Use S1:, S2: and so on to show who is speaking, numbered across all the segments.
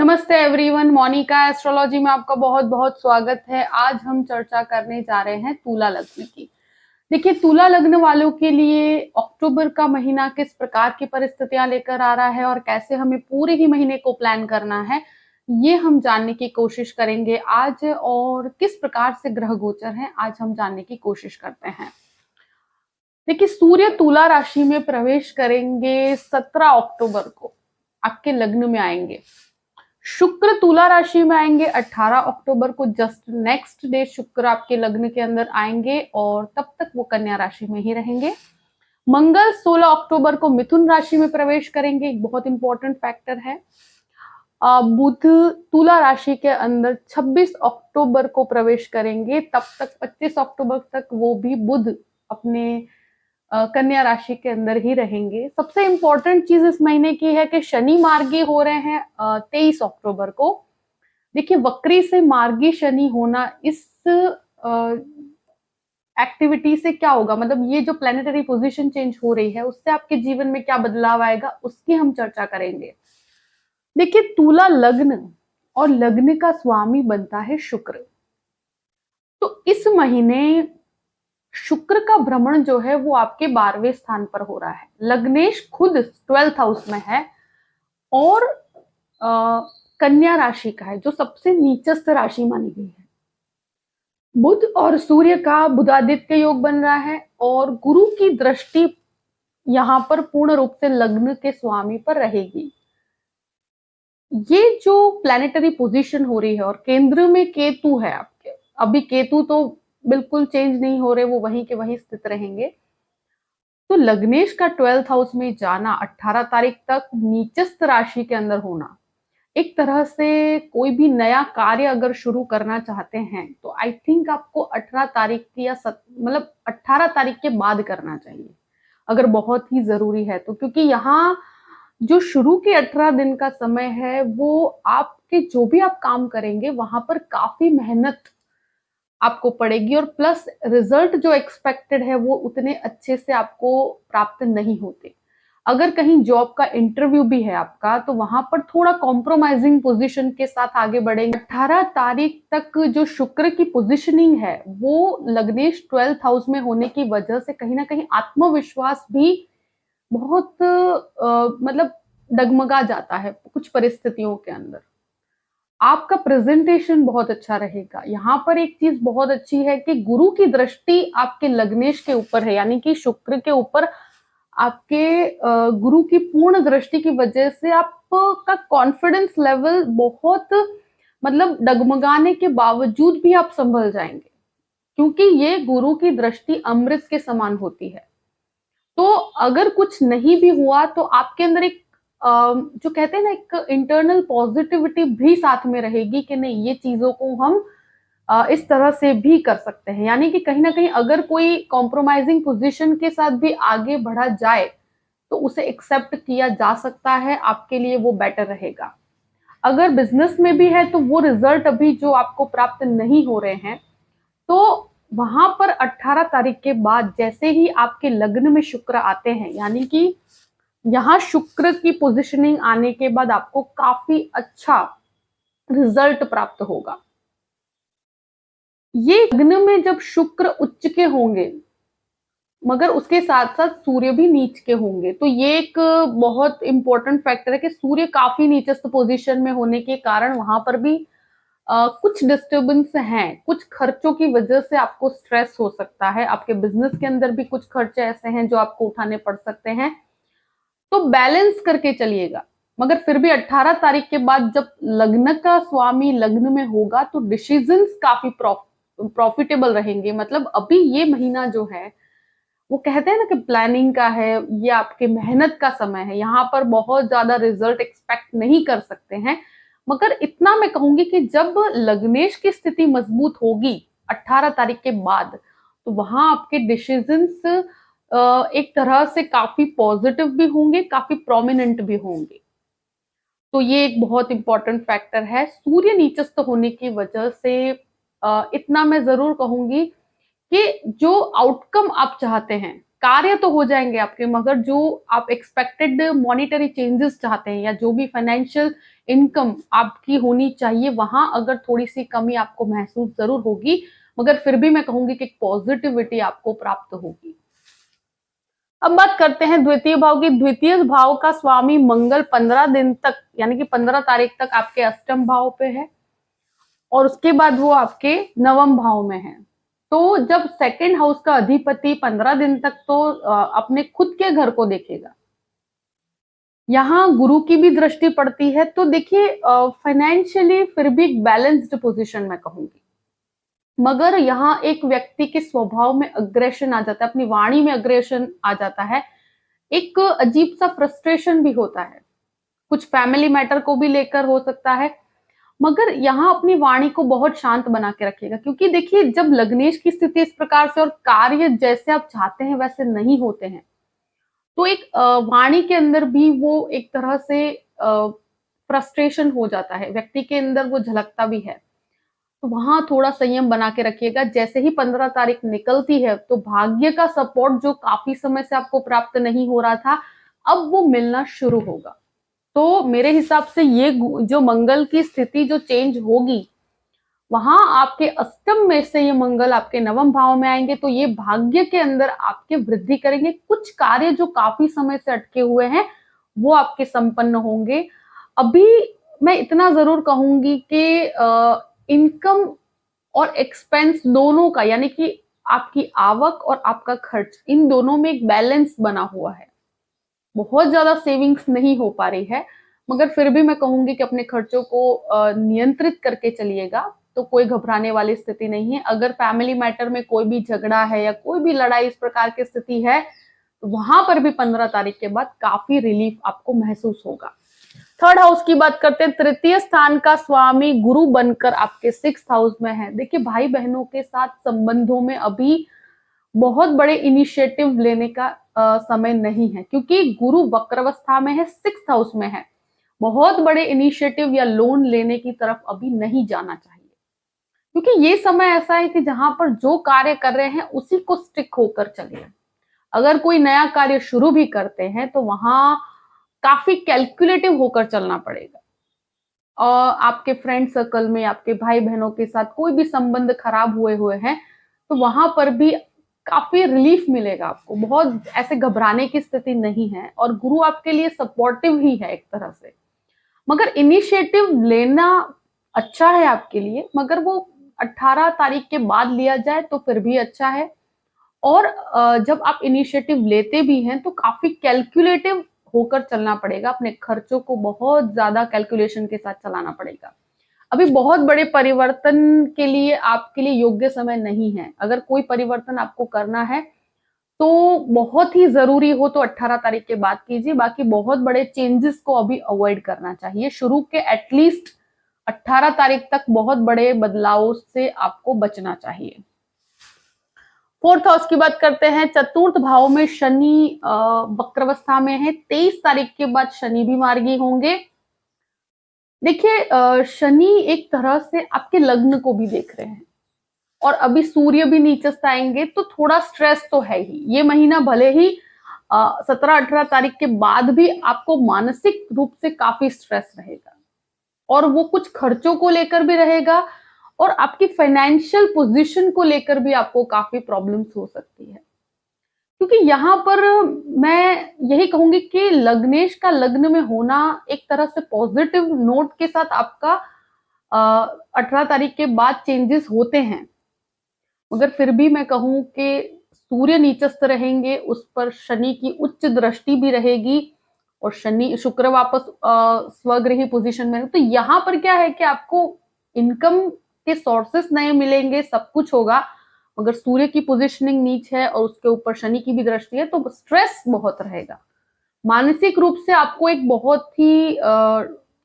S1: नमस्ते everyone, Monika astrology में आपका बहुत बहुत स्वागत है। आज हम चर्चा करने जा रहे हैं तुला लग्न की। देखिए, तुला लग्न वालों के लिए अक्टूबर का महीना किस प्रकार की परिस्थितियां लेकर आ रहा है और कैसे हमें पूरे ही महीने को प्लान करना है, ये हम जानने की कोशिश करेंगे आज। और किस प्रकार से ग्रह गोचर हैं, आज हम जानने की कोशिश करते हैं। देखिए, सूर्य तुला राशि में प्रवेश करेंगे 17 अक्टूबर को, आपके लग्न में आएंगे। शुक्र तुला राशि में आएंगे 18 अक्टूबर को, जस्ट नेक्स्ट डे शुक्र आपके लग्न के अंदर आएंगे और तब तक वो कन्या राशि में ही रहेंगे। मंगल 16 अक्टूबर को मिथुन राशि में प्रवेश करेंगे, एक बहुत इंपॉर्टेंट फैक्टर है। बुध तुला राशि के अंदर 26 अक्टूबर को प्रवेश करेंगे, तब तक 25 अक्टूबर तक वो भी बुध अपने कन्या राशि के अंदर ही रहेंगे। सबसे इंपॉर्टेंट चीज इस महीने की है कि शनि मार्गी हो रहे हैं 23 अक्टूबर को। देखिए, वक्री से मार्गी शनि होना इस एक्टिविटी से क्या होगा, मतलब ये जो प्लेनेटरी पोजीशन चेंज हो रही है उससे आपके जीवन में क्या बदलाव आएगा, उसकी हम चर्चा करेंगे। देखिए, तुला लग्न और लग्न का स्वामी बनता है शुक्र। तो इस महीने शुक्र का भ्रमण जो है वो आपके 12वें स्थान पर हो रहा है। लग्नेश खुद 12th हाउस में है और कन्या राशि का है, जो सबसे नीचस्थ राशि मानी गई है। बुध और सूर्य का बुधादित्य योग बन रहा है और गुरु की दृष्टि यहां पर पूर्ण रूप से लग्न के स्वामी पर रहेगी। ये जो प्लैनेटरी पोजीशन हो रही है और केंद्र में केतु है आपके, अभी केतु तो बिल्कुल चेंज नहीं हो रहे, वो वहीं के वहीं स्थित रहेंगे। तो लग्नेश का 12th हाउस में जाना, 18 तारीख तक नीचस्थ राशि के अंदर होना, एक तरह से कोई भी नया कार्य अगर शुरू करना चाहते हैं तो आई थिंक आपको 18 तारीख की या मतलब 18 तारीख के बाद करना चाहिए, अगर बहुत ही जरूरी है तो। क्योंकि यहाँ जो शुरू के 18 दिन का समय है वो आपके जो भी आप काम करेंगे वहां पर काफी मेहनत आपको पड़ेगी और प्लस रिजल्ट जो एक्सपेक्टेड है वो उतने अच्छे से आपको प्राप्त नहीं होते। अगर कहीं जॉब का इंटरव्यू भी है आपका तो वहां पर थोड़ा कॉम्प्रोमाइजिंग पोजीशन के साथ आगे बढ़ेंगे। 18 तारीख तक जो शुक्र की पोजीशनिंग है वो लग्नेश 12th हाउस में होने की वजह से कहीं ना कहीं आत्मविश्वास भी बहुत मतलब डगमगा जाता है कुछ परिस्थितियों के अंदर। आपका प्रेजेंटेशन बहुत अच्छा रहेगा। यहाँ पर एक चीज बहुत अच्छी है कि गुरु की दृष्टि आपके लग्नेश के ऊपर है, यानी कि शुक्र के ऊपर आपके गुरु की पूर्ण दृष्टि की वजह से आपका कॉन्फिडेंस लेवल बहुत, मतलब डगमगाने के बावजूद भी आप संभल जाएंगे, क्योंकि ये गुरु की दृष्टि अमृत के समान होती है। तो अगर कुछ नहीं भी हुआ तो आपके अंदर एक जो कहते हैं ना, एक इंटरनल पॉजिटिविटी भी साथ में रहेगी कि नहीं, ये चीजों को हम इस तरह से भी कर सकते हैं। यानी कि कहीं ना कहीं अगर कोई कॉम्प्रोमाइजिंग पोजीशन के साथ भी आगे बढ़ा जाए तो उसे एक्सेप्ट किया जा सकता है, आपके लिए वो बेटर रहेगा। अगर बिजनेस में भी है तो वो रिजल्ट अभी जो आपको प्राप्त नहीं हो रहे हैं, तो वहां पर 18 तारीख के बाद जैसे ही आपके लग्न में शुक्र आते हैं, यानी कि यहाँ शुक्र की पोजिशनिंग आने के बाद आपको काफी अच्छा रिजल्ट प्राप्त होगा। ये लग्न में जब शुक्र उच्च के होंगे मगर उसके साथ साथ सूर्य भी नीच के होंगे, तो ये एक बहुत इंपॉर्टेंट फैक्टर है कि सूर्य काफी नीचस्थ पोजीशन में होने के कारण वहां पर भी कुछ डिस्टर्बेंस हैं, कुछ खर्चों की वजह से आपको स्ट्रेस हो सकता है। आपके बिजनेस के अंदर भी कुछ खर्चे ऐसे हैं जो आपको उठाने पड़ सकते हैं, तो बैलेंस करके चलिएगा। मगर फिर भी 18 तारीख के बाद जब लग्न का स्वामी लग्न में होगा तो डिसीजंस काफी प्रॉफिटेबल रहेंगे। मतलब अभी ये महीना जो है वो कहते हैं ना कि प्लानिंग का है, ये आपके मेहनत का समय है, यहाँ पर बहुत ज्यादा रिजल्ट एक्सपेक्ट नहीं कर सकते हैं। मगर इतना मैं कहूंगी कि जब लग्नेश की स्थिति मजबूत होगी 18 तारीख के बाद, तो वहां आपके डिसीजंस एक तरह से काफी पॉजिटिव भी होंगे, काफी प्रोमिनेंट भी होंगे। तो ये एक बहुत इंपॉर्टेंट फैक्टर है। सूर्य नीचस्थ होने की वजह से इतना मैं जरूर कहूंगी कि जो आउटकम आप चाहते हैं कार्य तो हो जाएंगे आपके, मगर जो आप एक्सपेक्टेड मॉनिटरी चेंजेस चाहते हैं या जो भी फाइनेंशियल इनकम आपकी होनी चाहिए, वहां अगर थोड़ी सी कमी आपको महसूस जरूर होगी, मगर फिर भी मैं कहूंगी कि एक पॉजिटिविटी आपको प्राप्त होगी। अब बात करते हैं द्वितीय भाव की। द्वितीय भाव का स्वामी मंगल 15 दिन तक, यानी कि 15 तारीख तक आपके अष्टम भाव पे है और उसके बाद वो आपके नवम भाव में है। तो जब सेकंड हाउस का अधिपति 15 दिन तक तो अपने खुद के घर को देखेगा, यहाँ गुरु की भी दृष्टि पड़ती है, तो देखिए फाइनेंशियली फिर भी एक बैलेंस्ड पोजीशन मैं कहूंगी, मगर यहाँ एक व्यक्ति के स्वभाव में अग्रेशन आ जाता है, अपनी वाणी में अग्रेशन आ जाता है, एक अजीब सा फ्रस्ट्रेशन भी होता है, कुछ फैमिली मैटर को भी लेकर हो सकता है, मगर यहाँ अपनी वाणी को बहुत शांत बना के रखिएगा, क्योंकि देखिए जब लग्नेश की स्थिति इस प्रकार से और कार्य जैसे आप चाहते हैं वैसे नहीं होते हैं, तो एक वाणी के अंदर भी वो एक तरह से फ्रस्ट्रेशन हो जाता है, व्यक्ति के अंदर वो झलकता भी है। तो वहां थोड़ा संयम बना के रखिएगा। जैसे ही 15 तारीख निकलती है तो भाग्य का सपोर्ट जो काफी समय से आपको प्राप्त नहीं हो रहा था, अब वो मिलना शुरू होगा। तो मेरे हिसाब से ये जो मंगल की स्थिति जो चेंज होगी, वहां आपके अष्टम में से ये मंगल आपके नवम भाव में आएंगे, तो ये भाग्य के अंदर आपके वृद्धि करेंगे। कुछ कार्य जो काफी समय से अटके हुए हैं वो आपके संपन्न होंगे। अभी मैं इतना जरूर कहूंगी कि इनकम और एक्सपेंस दोनों का, यानी कि आपकी आवक और आपका खर्च, इन दोनों में एक बैलेंस बना हुआ है। बहुत ज्यादा सेविंग्स नहीं हो पा रही है, मगर फिर भी मैं कहूंगी कि अपने खर्चों को नियंत्रित करके चलिएगा, तो कोई घबराने वाली स्थिति नहीं है। अगर फैमिली मैटर में कोई भी झगड़ा है या कोई भी लड़ाई इस प्रकार की स्थिति है, तो वहां पर भी 15 तारीख के बाद काफी रिलीफ आपको महसूस होगा। थर्ड हाउस की बात करते हैं। तृतीय स्थान का स्वामी गुरु बनकर आपके 6th हाउस में है। देखिए भाई बहनों के साथ संबंधों में अभी बहुत बड़े इनिशिएटिव लेने का समय नहीं है, क्योंकि गुरु वक्रावस्था में है, 6th हाउस में है। बहुत बड़े इनिशिएटिव या लोन लेने की तरफ अभी नहीं जाना चाहिए, क्योंकि ये समय ऐसा है कि जहां पर जो कार्य कर रहे हैं उसी को स्टिक होकर चलिए। अगर कोई नया कार्य शुरू भी करते हैं तो वहां काफी कैलकुलेटिव होकर चलना पड़ेगा। और आपके फ्रेंड सर्कल में आपके भाई बहनों के साथ कोई भी संबंध खराब हुए हुए हैं, तो वहां पर भी काफी रिलीफ मिलेगा आपको। बहुत ऐसे घबराने की स्थिति नहीं है और गुरु आपके लिए सपोर्टिव ही है एक तरह से। मगर इनिशिएटिव लेना अच्छा है आपके लिए, मगर वो 18 तारीख के बाद लिया जाए तो फिर भी अच्छा है। और जब आप इनिशिएटिव लेते भी हैं तो काफी कैलकुलेटिव होकर चलना पड़ेगा, अपने खर्चों को बहुत ज्यादा कैलकुलेशन के साथ चलाना पड़ेगा। अभी बहुत बड़े परिवर्तन के लिए आपके लिए योग्य समय नहीं है। अगर कोई परिवर्तन आपको करना है तो बहुत ही जरूरी हो तो 18 तारीख के बाद कीजिए, बाकी बहुत बड़े चेंजेस को अभी अवॉइड करना चाहिए। शुरू के एटलीस्ट 18 तारीख तक बहुत बड़े बदलावों से आपको बचना चाहिए। फोर्थ हाउस की बात करते हैं। चतुर्थ भाव में शनि वक्रावस्था में है। 23 तारीख के बाद शनि भी मार्गी होंगे। देखिए शनि एक तरह से आपके लग्न को भी देख रहे हैं और अभी सूर्य भी नीचस्थ आएंगे, तो थोड़ा स्ट्रेस तो है ही। ये महीना भले ही 17-18 तारीख के बाद भी आपको मानसिक रूप से काफी स्ट्रेस रहेगा और वो कुछ खर्चों को लेकर भी रहेगा और आपकी फाइनेंशियल पोजीशन को लेकर भी आपको काफी प्रॉब्लम्स हो सकती है। क्योंकि यहाँ पर मैं यही कहूंगी कि लग्नेश का लग्न में होना एक तरह से पॉजिटिव नोट के साथ आपका 18 तारीख के बाद चेंजेस होते हैं, मगर फिर भी मैं कहूं कि सूर्य नीचस्थ रहेंगे, उस पर शनि की उच्च दृष्टि भी रहेगी और शनि शुक्र वापस स्वगृही पोजीशन में है। तो यहाँ पर क्या है कि आपको इनकम के सोर्सेस नए मिलेंगे, सब कुछ होगा, मगर सूर्य की पोजीशनिंग नीच है और उसके ऊपर शनि की भी दृष्टि है, तो स्ट्रेस बहुत रहेगा। मानसिक रूप से आपको एक बहुत ही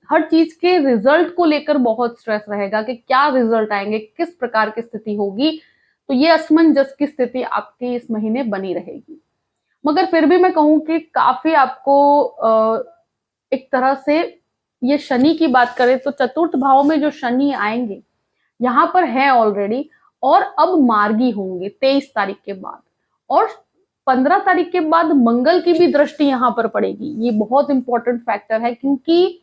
S1: हर चीज के रिजल्ट को लेकर बहुत स्ट्रेस रहेगा कि क्या रिजल्ट आएंगे, किस प्रकार की स्थिति होगी। तो ये असमंजस की स्थिति आपकी इस महीने बनी रहेगी। मगर फिर भी मैं कहूं कि काफी आपको एक तरह से, ये शनि की बात करें तो चतुर्थ भाव में जो शनि आएंगे यहां पर है ऑलरेडी और अब मार्गी होंगे 23 तारीख के बाद। और 15 तारीख के बाद मंगल की भी दृष्टि यहाँ पर पड़ेगी। ये बहुत इंपॉर्टेंट फैक्टर है क्योंकि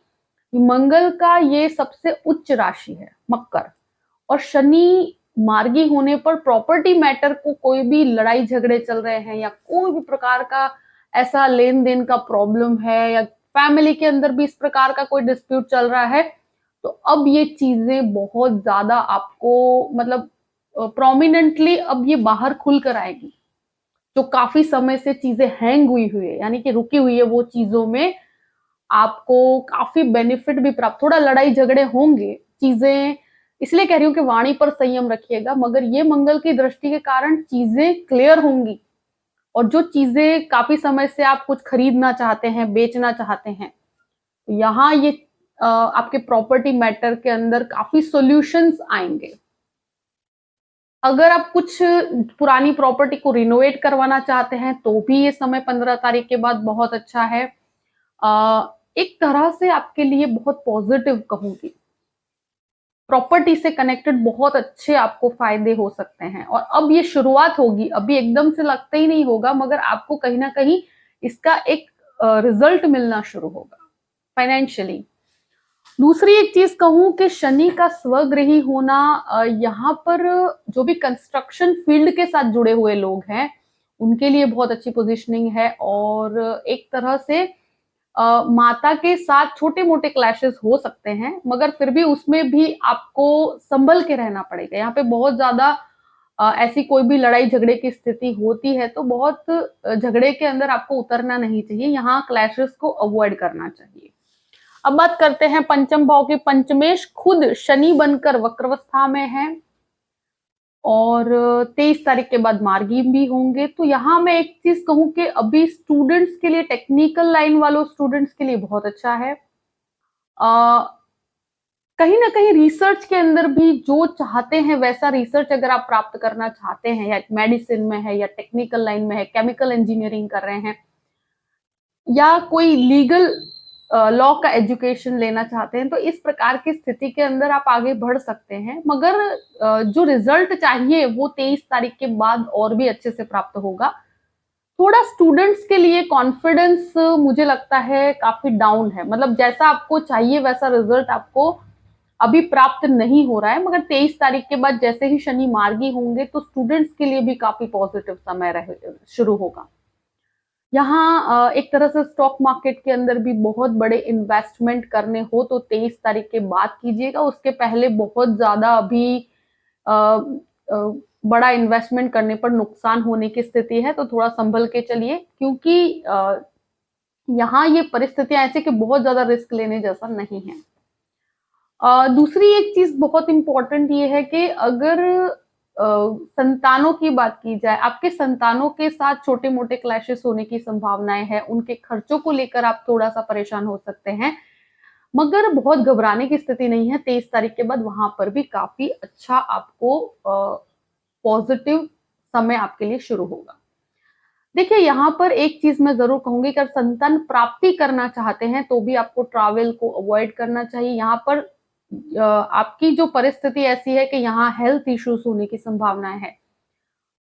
S1: मंगल का ये सबसे उच्च राशि है मकर, और शनि मार्गी होने पर प्रॉपर्टी मैटर को कोई भी लड़ाई झगड़े चल रहे हैं या कोई भी प्रकार का ऐसा लेन देन का प्रॉब्लम है या फैमिली के अंदर भी इस प्रकार का कोई डिस्प्यूट चल रहा है, तो अब ये चीजें बहुत ज्यादा आपको मतलब प्रोमिनेंटली अब ये बाहर खुल कर आएगी। जो काफी समय से चीजें हैंग हुई है यानी कि रुकी हुई है, वो चीजों में आपको काफी बेनिफिट भी प्राप्त, थोड़ा लड़ाई झगड़े होंगे, चीजें इसलिए कह रही हूँ कि वाणी पर संयम रखिएगा, मगर ये मंगल की दृष्टि के कारण चीजें क्लियर होंगी। और जो चीजें काफी समय से आप कुछ खरीदना चाहते हैं, बेचना चाहते हैं, तो यहाँ ये आपके प्रॉपर्टी मैटर के अंदर काफी सॉल्यूशंस आएंगे। अगर आप कुछ पुरानी प्रॉपर्टी को रिनोवेट करवाना चाहते हैं तो भी ये समय 15 तारीख के बाद बहुत अच्छा है। एक तरह से आपके लिए बहुत पॉजिटिव कहूंगी, प्रॉपर्टी से कनेक्टेड बहुत अच्छे आपको फायदे हो सकते हैं। और अब ये शुरुआत होगी, अभी एकदम से लगता ही नहीं होगा, मगर आपको कहीं ना कहीं इसका एक रिजल्ट मिलना शुरू होगा फाइनेंशियली। दूसरी एक चीज कहूं कि शनि का स्वगृही होना, यहाँ पर जो भी कंस्ट्रक्शन फील्ड के साथ जुड़े हुए लोग हैं उनके लिए बहुत अच्छी पोजीशनिंग है। और एक तरह से माता के साथ छोटे मोटे क्लैशेस हो सकते हैं, मगर फिर भी उसमें भी आपको संभल के रहना पड़ेगा। यहाँ पे बहुत ज्यादा ऐसी कोई भी लड़ाई झगड़े की स्थिति होती है तो बहुत झगड़े के अंदर आपको उतरना नहीं चाहिए, यहाँ क्लैशेस को अवॉइड करना चाहिए। अब बात करते हैं पंचम भाव की। पंचमेश खुद शनि बनकर वक्रवस्था में है और 23 तारीख के बाद मार्गी भी होंगे। तो यहाँ मैं एक चीज कहूं कि अभी स्टूडेंट्स के लिए, टेक्निकल लाइन वालों स्टूडेंट्स के लिए बहुत अच्छा है। कहीं ना कहीं रिसर्च के अंदर भी जो चाहते हैं वैसा रिसर्च अगर आप प्राप्त करना चाहते हैं, या मेडिसिन में है या टेक्निकल लाइन में है, केमिकल इंजीनियरिंग कर रहे हैं या कोई लीगल लॉ का एजुकेशन लेना चाहते हैं, तो इस प्रकार की स्थिति के अंदर आप आगे बढ़ सकते हैं। मगर जो रिजल्ट चाहिए वो 23 तारीख के बाद और भी अच्छे से प्राप्त होगा। थोड़ा स्टूडेंट्स के लिए कॉन्फिडेंस मुझे लगता है काफी डाउन है, मतलब जैसा आपको चाहिए वैसा रिजल्ट आपको अभी प्राप्त नहीं हो रहा है। मगर 23 तारीख के बाद जैसे ही शनि मार्गी होंगे तो स्टूडेंट्स के लिए भी काफी पॉजिटिव समय शुरू होगा। यहाँ एक तरह से स्टॉक मार्केट के अंदर भी बहुत बड़े इन्वेस्टमेंट करने हो तो 23 तारीख के बाद कीजिएगा, उसके पहले बहुत ज्यादा अभी अ, अ, बड़ा इन्वेस्टमेंट करने पर नुकसान होने की स्थिति है, तो थोड़ा संभल के चलिए क्योंकि यहाँ ये परिस्थितियां ऐसी कि बहुत ज्यादा रिस्क लेने जैसा नहीं है। दूसरी एक चीज बहुत इंपॉर्टेंट ये है कि अगर संतानों की बात की जाए, आपके संतानों के साथ छोटे मोटे क्लैशेस होने की संभावनाएं हैं, उनके खर्चों को लेकर आप थोड़ा सा परेशान हो सकते हैं, मगर बहुत घबराने की स्थिति नहीं है। 23 तारीख के बाद वहां पर भी काफी अच्छा आपको पॉजिटिव समय आपके लिए शुरू होगा। देखिए यहाँ पर एक चीज मैं जरूर कहूंगी कि अगर संतान प्राप्ति करना चाहते हैं तो भी आपको ट्रैवल को अवॉइड करना चाहिए। यहाँ पर आपकी जो परिस्थिति ऐसी है कि यहाँ हेल्थ इश्यूज होने की संभावनाएं है,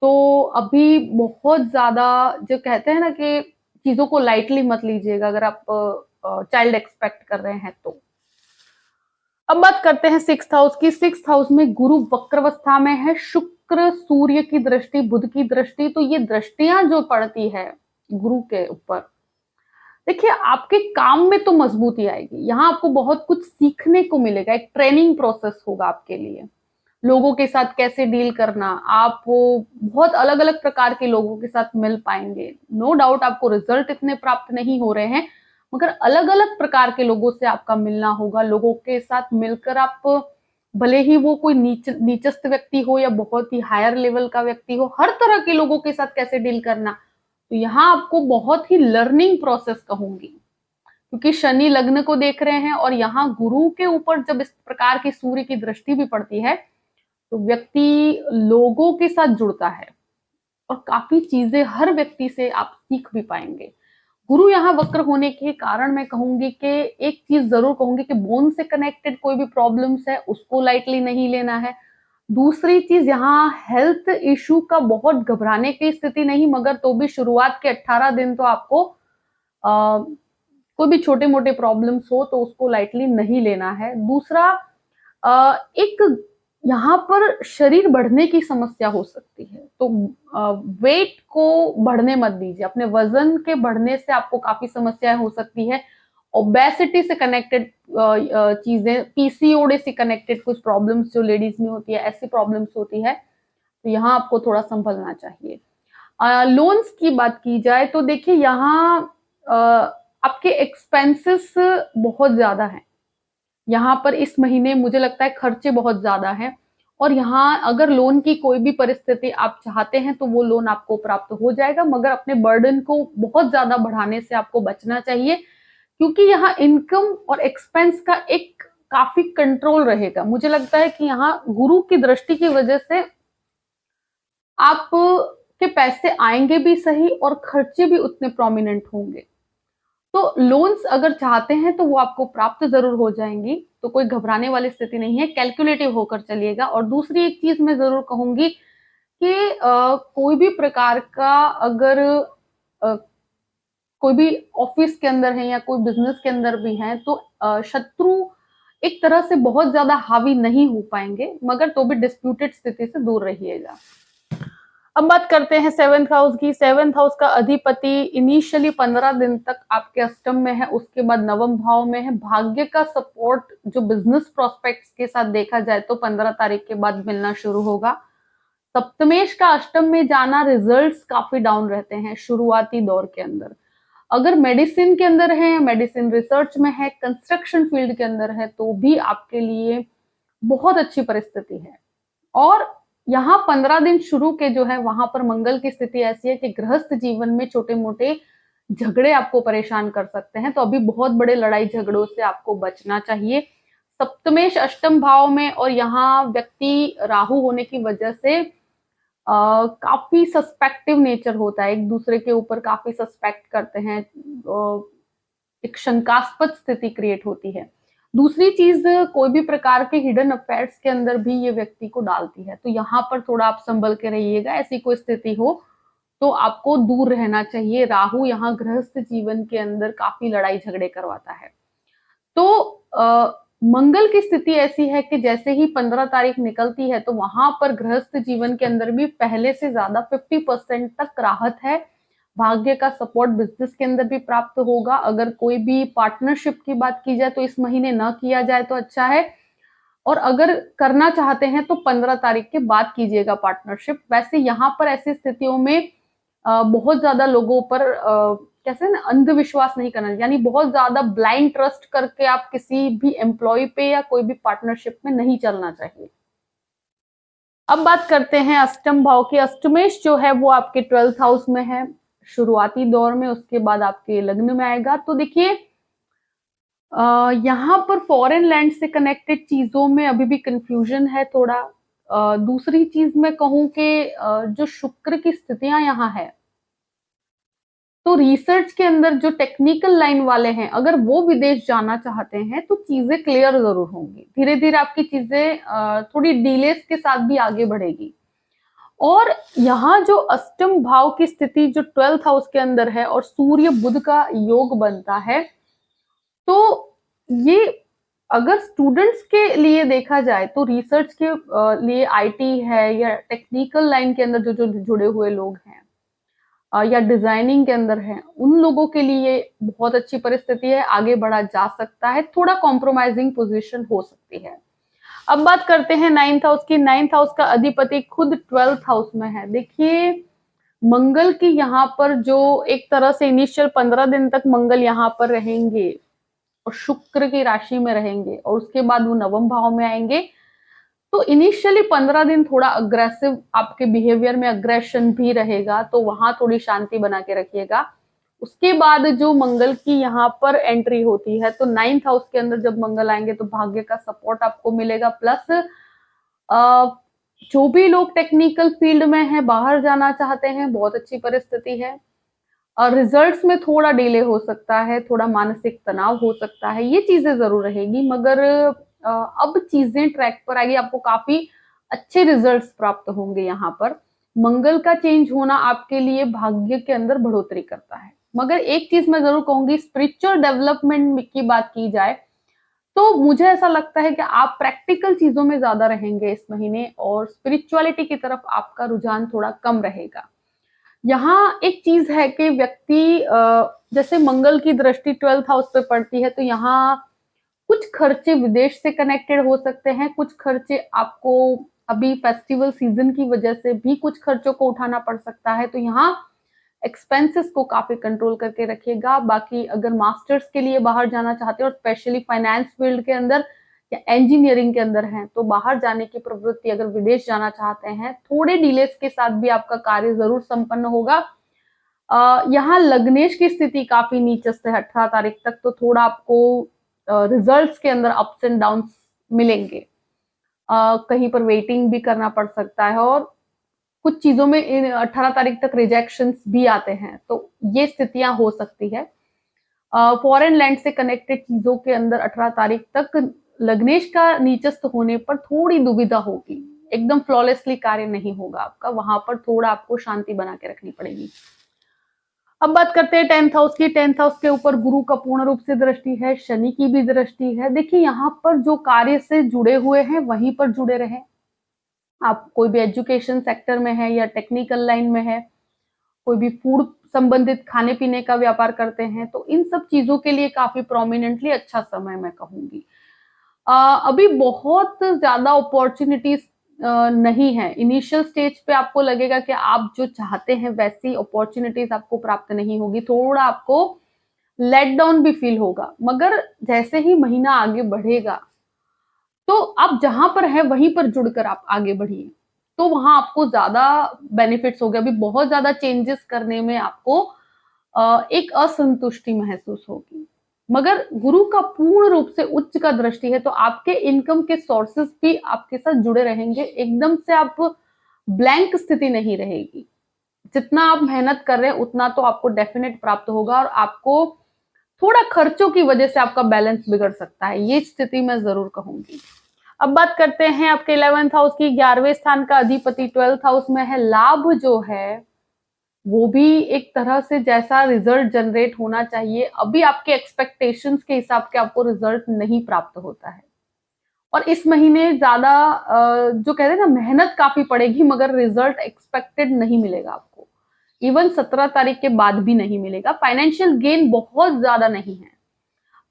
S1: तो अभी बहुत ज्यादा जो कहते हैं ना कि चीजों को लाइटली मत लीजिएगा अगर आप चाइल्ड एक्सपेक्ट कर रहे हैं तो। अब बात करते हैं 6th हाउस की। 6th हाउस में गुरु वक्रवस्था में है, शुक्र सूर्य की दृष्टि, बुध की दृष्टि, तो ये दृष्टियां जो पड़ती है गुरु के ऊपर, देखिए आपके काम में तो मजबूती आएगी, यहाँ आपको बहुत कुछ सीखने को मिलेगा, एक ट्रेनिंग प्रोसेस होगा आपके लिए। लोगों के साथ कैसे डील करना, आप वो बहुत अलग अलग प्रकार के लोगों के साथ मिल पाएंगे। नो डाउट आपको रिजल्ट इतने प्राप्त नहीं हो रहे हैं, मगर अलग अलग प्रकार के लोगों से आपका मिलना होगा। लोगों के साथ मिलकर आप, भले ही वो कोई नीचस्थ व्यक्ति हो या बहुत ही हायर लेवल का व्यक्ति हो, हर तरह के लोगों के साथ कैसे डील करना, तो यहाँ आपको बहुत ही लर्निंग प्रोसेस कहूंगी, क्योंकि शनि लग्न को देख रहे हैं और यहाँ गुरु के ऊपर जब इस प्रकार की सूर्य की दृष्टि भी पड़ती है तो व्यक्ति लोगों के साथ जुड़ता है और काफी चीजें हर व्यक्ति से आप सीख भी पाएंगे। गुरु यहाँ वक्र होने के कारण मैं कहूंगी कि एक चीज जरूर कहूंगी कि बोन से कनेक्टेड कोई भी प्रॉब्लम्स है उसको लाइटली नहीं लेना है। दूसरी चीज यहाँ हेल्थ इशू का बहुत घबराने की स्थिति नहीं, मगर तो भी शुरुआत के 18 दिन तो आपको कोई भी छोटे मोटे प्रॉब्लम्स हो तो उसको लाइटली नहीं लेना है। दूसरा, एक यहाँ पर शरीर बढ़ने की समस्या हो सकती है, तो वेट को बढ़ने मत दीजिए। अपने वजन के बढ़ने से आपको काफी समस्याएं हो सकती है। ओबेसिटी से कनेक्टेड चीजें, पीसीओडी से कनेक्टेड कुछ प्रॉब्लम्स जो लेडीज में होती है, ऐसी प्रॉब्लम्स होती है, तो यहाँ आपको थोड़ा संभलना चाहिए। लोन्स की बात की जाए तो देखिए यहाँ आपके एक्सपेंसेस बहुत ज्यादा हैं। यहाँ पर इस महीने मुझे लगता है खर्चे बहुत ज्यादा हैं, और यहाँ अगर लोन की कोई भी परिस्थिति आप चाहते हैं तो वो लोन आपको प्राप्त हो जाएगा, मगर अपने बर्डन को बहुत ज्यादा बढ़ाने से आपको बचना चाहिए, क्योंकि यहाँ इनकम और एक्सपेंस का एक काफी कंट्रोल रहेगा। मुझे लगता है कि यहाँ गुरु की दृष्टि की वजह से आप के पैसे आएंगे भी सही और खर्चे भी उतने प्रोमिनेंट होंगे। तो लोन्स अगर चाहते हैं तो वो आपको प्राप्त जरूर हो जाएंगी, तो कोई घबराने वाली स्थिति नहीं है, कैलकुलेटिव होकर चलिएगा। और दूसरी एक चीज मैं जरूर कहूंगी कि कोई भी प्रकार का अगर अ, कोई भी ऑफिस के अंदर है या कोई बिजनेस के अंदर भी है तो शत्रु एक तरह से बहुत ज्यादा हावी नहीं हो पाएंगे, मगर तो भी डिस्प्यूटेड स्थिति से दूर रहिएगा। अब बात करते हैं सेवेंथ हाउस की। सेवेंथ हाउस का अधिपति इनिशियली 15 दिन तक आपके अष्टम में है, उसके बाद नवम भाव में है। भाग्य का सपोर्ट जो बिजनेस प्रोस्पेक्ट्स के साथ देखा जाए तो 15 तारीख के बाद मिलना शुरू होगा। सप्तमेश का अष्टम में जाना, रिजल्ट्स काफी डाउन रहते हैं शुरुआती दौर के अंदर। अगर मेडिसिन के अंदर है, मेडिसिन रिसर्च में है, कंस्ट्रक्शन फील्ड के अंदर है, तो भी आपके लिए बहुत अच्छी परिस्थिति है। और यहाँ 15 दिन शुरू के जो है वहां पर मंगल की स्थिति ऐसी है कि गृहस्थ जीवन में छोटे मोटे झगड़े आपको परेशान कर सकते हैं, तो अभी बहुत बड़े लड़ाई झगड़ों से आपको बचना चाहिए। सप्तमेश अष्टम भाव में, और यहाँ व्यक्ति राहु होने की वजह से काफी सस्पेक्टिव नेचर होता है, एक दूसरे के ऊपर काफी सस्पेक्ट करते हैं, एक शंकास्पद स्थिति क्रिएट होती है। दूसरी चीज, कोई भी प्रकार के हिडन अफेयर्स के अंदर भी ये व्यक्ति को डालती है, तो यहाँ पर थोड़ा आप संभल के रहिएगा। ऐसी कोई स्थिति हो तो आपको दूर रहना चाहिए। राहु यहाँ गृहस्थ जीवन के अंदर काफी लड़ाई झगड़े करवाता है। तो मंगल की स्थिति ऐसी है कि जैसे ही 15 तारीख निकलती है तो वहां पर गृहस्थ जीवन के अंदर भी पहले से ज्यादा 50% तक राहत है। भाग्य का सपोर्ट बिजनेस के अंदर भी प्राप्त होगा। अगर कोई भी पार्टनरशिप की बात की जाए तो इस महीने न किया जाए तो अच्छा है, और अगर करना चाहते हैं तो 15 तारीख के बाद कीजिएगा पार्टनरशिप। वैसे यहाँ पर ऐसी स्थितियों में बहुत ज्यादा लोगों पर कैसे ना अंधविश्वास नहीं करना, यानी बहुत ज्यादा ब्लाइंड ट्रस्ट करके आप किसी भी एम्प्लॉय पे या कोई भी पार्टनरशिप में नहीं चलना चाहिए। अब बात करते हैं अष्टम भाव की। अष्टमेश जो है वो आपके 12th हाउस में है शुरुआती दौर में, उसके बाद आपके लग्न में आएगा। तो देखिए यहाँ पर फॉरेन लैंड से कनेक्टेड चीजों में अभी भी कंफ्यूजन है थोड़ा। दूसरी चीज मैं कहूं कि जो शुक्र की स्थितियां यहाँ है, तो रिसर्च के अंदर जो टेक्निकल लाइन वाले हैं अगर वो विदेश जाना चाहते हैं तो चीजें क्लियर जरूर होंगी। धीरे धीरे आपकी चीजें थोड़ी डिलेस के साथ भी आगे बढ़ेगी। और यहाँ जो अष्टम भाव की स्थिति जो 12th हाउस के अंदर है और सूर्य बुध का योग बनता है, तो ये अगर स्टूडेंट्स के लिए देखा जाए तो रिसर्च के लिए आईटी है या टेक्निकल लाइन के अंदर जो जो जुड़े हुए लोग हैं या डिजाइनिंग के अंदर है, उन लोगों के लिए बहुत अच्छी परिस्थिति है, आगे बढ़ा जा सकता है। थोड़ा कॉम्प्रोमाइजिंग पोजीशन हो सकती है। अब बात करते हैं 9th हाउस की। 9th हाउस का अधिपति खुद 12th हाउस में है। देखिए मंगल की यहाँ पर जो एक तरह से इनिशियल 15 दिन तक मंगल यहाँ पर रहेंगे और शुक्र की राशि में रहेंगे, और उसके बाद वो नवम भाव में आएंगे। तो इनिशियली 15 दिन थोड़ा अग्रेसिव आपके बिहेवियर में अग्रेशन भी रहेगा, तो वहां थोड़ी शांति बना के रखिएगा। उसके बाद जो मंगल की यहाँ पर एंट्री होती है तो 9th हाउस के अंदर जब मंगल आएंगे तो भाग्य का सपोर्ट आपको मिलेगा। प्लस जो भी लोग टेक्निकल फील्ड में है, बाहर जाना चाहते हैं, बहुत अच्छी परिस्थिति है। और रिजल्ट्स में थोड़ा डिले हो सकता है, थोड़ा मानसिक तनाव हो सकता है, ये चीजें जरूर रहेगी, मगर अब चीजें ट्रैक पर आएगी। आपको काफी अच्छे रिजल्ट्स प्राप्त होंगे यहाँ पर। मंगल का चेंज होना आपके लिए भाग्य के अंदर बढ़ोतरी करता है। मगर एक चीज मैं जरूर कहूंगी, स्पिरिचुअल डेवलपमेंट की बात की जाए तो मुझे ऐसा लगता है कि आप प्रैक्टिकल चीजों में ज्यादा रहेंगे इस महीने, और स्पिरिचुअलिटी की तरफ आपका रुझान थोड़ा कम रहेगा। यहाँ एक चीज है कि व्यक्ति जैसे मंगल की दृष्टि 12th हाउस पे पड़ती है, तो यहाँ कुछ खर्चे विदेश से कनेक्टेड हो सकते हैं, कुछ खर्चे आपको अभी फेस्टिवल सीजन की वजह से भी कुछ खर्चों को उठाना पड़ सकता है। तो यहाँ एक्सपेंसेस को काफी कंट्रोल करके रखिएगा। बाकी अगर मास्टर्स के लिए बाहर जाना चाहते हो और स्पेशली फाइनेंस फील्ड के अंदर या इंजीनियरिंग के अंदर हैं, तो बाहर जाने की प्रवृत्ति, अगर विदेश जाना चाहते हैं, थोड़े डिलेस के साथ भी आपका कार्य जरूर संपन्न होगा। यहाँ लग्नेश की स्थिति काफी नीचस्त है 18 तारीख तक, तो थोड़ा आपको रिजल्ट्स के अंदर अप्स एंड डाउन मिलेंगे। कहीं पर वेटिंग भी करना पड़ सकता है, और कुछ चीजों में 18 तारीख तक रिजेक्शंस भी आते हैं, तो ये स्थितियां हो सकती है। फॉरेन लैंड से कनेक्टेड चीजों के अंदर 18 तारीख तक लग्नेश का नीचस्थ होने पर थोड़ी दुविधा होगी, एकदम फ्लॉलेसली कार्य नहीं होगा आपका, वहां पर थोड़ा आपको शांति बना के रखनी पड़ेगी। अब बात करते हैं 10th हाउस की। 10th हाउस के ऊपर गुरु का पूर्ण रूप से दृष्टि है, शनि की भी दृष्टि है। देखिए यहाँ पर जो कार्य से जुड़े हुए हैं वहीं पर जुड़े रहे। आप कोई भी एजुकेशन सेक्टर में है या टेक्निकल लाइन में है, कोई भी फूड संबंधित खाने पीने का व्यापार करते हैं, तो इन सब चीजों के लिए काफी प्रोमिनेंटली अच्छा समय मैं कहूंगी। अभी बहुत ज्यादा अपॉर्चुनिटीज नहीं है। इनिशियल स्टेज पे आपको लगेगा कि आप जो चाहते हैं वैसी अपॉर्चुनिटीज आपको प्राप्त नहीं होगी, थोड़ा आपको लेट डाउन भी फील होगा। मगर जैसे ही महीना आगे बढ़ेगा, तो आप जहां पर है वहीं पर जुड़कर आप आगे बढ़िए, तो वहां आपको ज्यादा बेनिफिट्स हो गए। अभी बहुत ज्यादा चेंजेस करने में आपको एक असंतुष्टि महसूस होगी। मगर गुरु का पूर्ण रूप से उच्च का दृष्टि है, तो आपके इनकम के सोर्सेस भी आपके साथ जुड़े रहेंगे। एकदम से आप ब्लैंक स्थिति नहीं रहेगी। जितना आप मेहनत कर रहे हैं उतना तो आपको डेफिनेट प्राप्त होगा, और आपको थोड़ा खर्चों की वजह से आपका बैलेंस बिगड़ सकता है, ये स्थिति मैं जरूर कहूंगी। अब बात करते हैं आपके 11th हाउस की। 11वें स्थान का अधिपति 12th हाउस में है। लाभ जो है वो भी एक तरह से जैसा रिजल्ट जनरेट होना चाहिए, अभी आपके एक्सपेक्टेशंस के हिसाब के आपको रिजल्ट नहीं प्राप्त होता है। और इस महीने ज्यादा जो कहते हैं ना, मेहनत काफी पड़ेगी, मगर रिजल्ट एक्सपेक्टेड नहीं मिलेगा आपको। इवन 17 तारीख के बाद भी नहीं मिलेगा। फाइनेंशियल गेन बहुत ज्यादा नहीं है,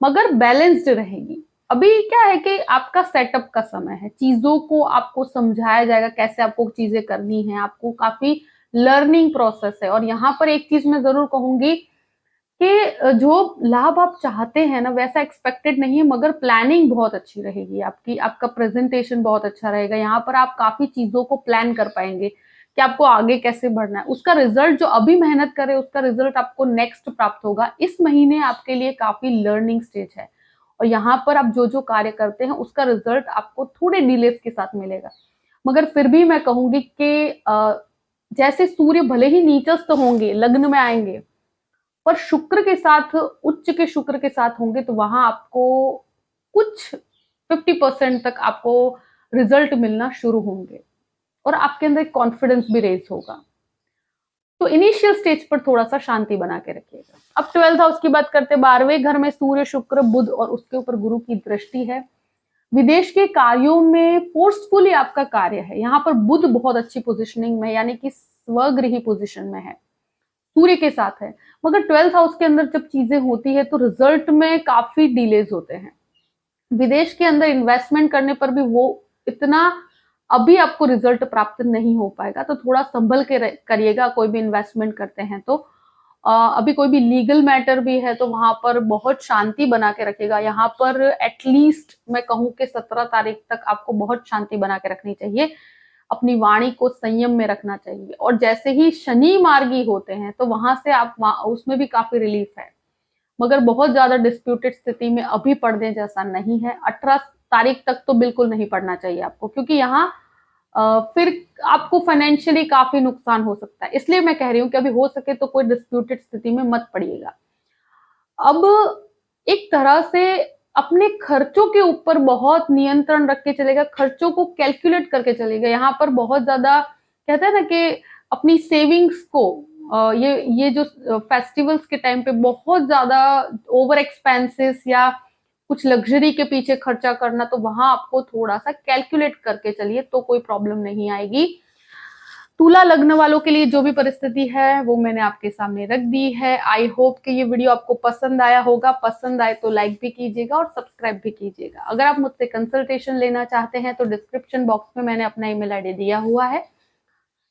S1: मगर बैलेंस्ड रहेगी। अभी क्या है कि आपका सेटअप का समय है, चीजों को आपको समझाया जाएगा कैसे आपको चीजें करनी है, आपको काफी लर्निंग प्रोसेस है। और यहाँ पर एक चीज मैं जरूर कहूंगी कि जो लाभ आप चाहते हैं ना वैसा एक्सपेक्टेड नहीं है, मगर प्लानिंग बहुत अच्छी रहेगी आपकी, आपका प्रेजेंटेशन बहुत अच्छा रहेगा। यहाँ पर आप काफी चीजों को प्लान कर पाएंगे कि आपको आगे कैसे बढ़ना है। उसका रिजल्ट जो अभी मेहनत करे उसका रिजल्ट आपको नेक्स्ट प्राप्त होगा। इस महीने आपके लिए काफी लर्निंग स्टेज है, और यहाँ पर आप जो जो कार्य करते हैं उसका रिजल्ट आपको थोड़े डिलेस के साथ मिलेगा। मगर फिर भी मैं कहूंगी कि जैसे सूर्य भले ही नीचस्थ होंगे, लग्न में आएंगे, पर शुक्र के साथ, उच्च के शुक्र के साथ होंगे, तो वहां आपको कुछ 50% तक आपको रिजल्ट मिलना शुरू होंगे, और आपके अंदर एक कॉन्फिडेंस भी रेज होगा। तो इनिशियल स्टेज पर थोड़ा सा शांति बना के रखिएगा। अब 12th हाउस की बात करते हैं। 12वें घर में सूर्य, शुक्र, बुध और उसके ऊपर गुरु की दृष्टि है। विदेश के कार्यों में फोर्सफुली आपका कार्य है। यहाँ पर बुध बहुत अच्छी पोजिशनिंग में, यानी कि स्वगृही पोजिशन में है, सूर्य के साथ है। मगर 12th हाउस के अंदर जब चीजें होती है तो रिजल्ट में काफी डिलेज होते हैं। विदेश के अंदर इन्वेस्टमेंट करने पर भी वो इतना अभी आपको रिजल्ट प्राप्त नहीं हो पाएगा, तो थोड़ा संभल के करिएगा कोई भी इन्वेस्टमेंट करते हैं तो। अभी कोई भी लीगल मैटर भी है तो वहां पर बहुत शांति बना के रखेगा। यहाँ पर एटलीस्ट मैं कहूँ कि 17 तारीख तक आपको बहुत शांति बना के रखनी चाहिए, अपनी वाणी को संयम में रखना चाहिए। और जैसे ही शनि मार्गी होते हैं तो वहां से आप उसमें भी काफी रिलीफ है, मगर बहुत ज्यादा डिस्प्यूटेड स्थिति में अभी पढ़ने जैसा नहीं है। 18 तारीख तक तो बिल्कुल नहीं पढ़ना चाहिए आपको, क्योंकि यहाँ फिर आपको फाइनेंशियली काफी नुकसान हो सकता है। इसलिए मैं कह रही हूँ कि अभी हो सके तो कोई डिस्प्यूटेड स्थिति में मत पड़िएगा। अब एक तरह से अपने खर्चों के ऊपर बहुत नियंत्रण रख के चलेगा, खर्चों को कैलकुलेट करके चलेगा। यहाँ पर बहुत ज्यादा कहते हैं ना कि अपनी सेविंग्स को ये जो फेस्टिवल्स के टाइम पे बहुत ज्यादा ओवर एक्सपेंसेस या कुछ लग्जरी के पीछे खर्चा करना, तो वहां आपको थोड़ा सा कैलकुलेट करके चलिए तो कोई प्रॉब्लम नहीं आएगी। तुला लग्न वालों के लिए जो भी परिस्थिति है वो मैंने आपके सामने रख दी है। आई होप कि ये वीडियो आपको पसंद आया होगा। पसंद आए तो लाइक भी कीजिएगा और सब्सक्राइब भी कीजिएगा। अगर आप मुझसे कंसल्टेशन लेना चाहते हैं तो डिस्क्रिप्शन बॉक्स में मैंने अपना ईमेल आईडी दिया हुआ है,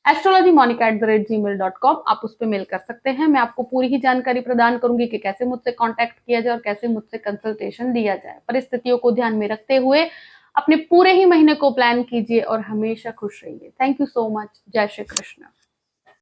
S1: astrologymonica@gmail.com। आप उस पर मेल कर सकते हैं। मैं आपको पूरी ही जानकारी प्रदान करूंगी कि कैसे मुझसे कांटेक्ट किया जाए और कैसे मुझसे कंसल्टेशन दिया जाए। परिस्थितियों को ध्यान में रखते हुए अपने पूरे ही महीने को प्लान कीजिए और हमेशा खुश रहिए। Thank you so much. जय श्री कृष्ण।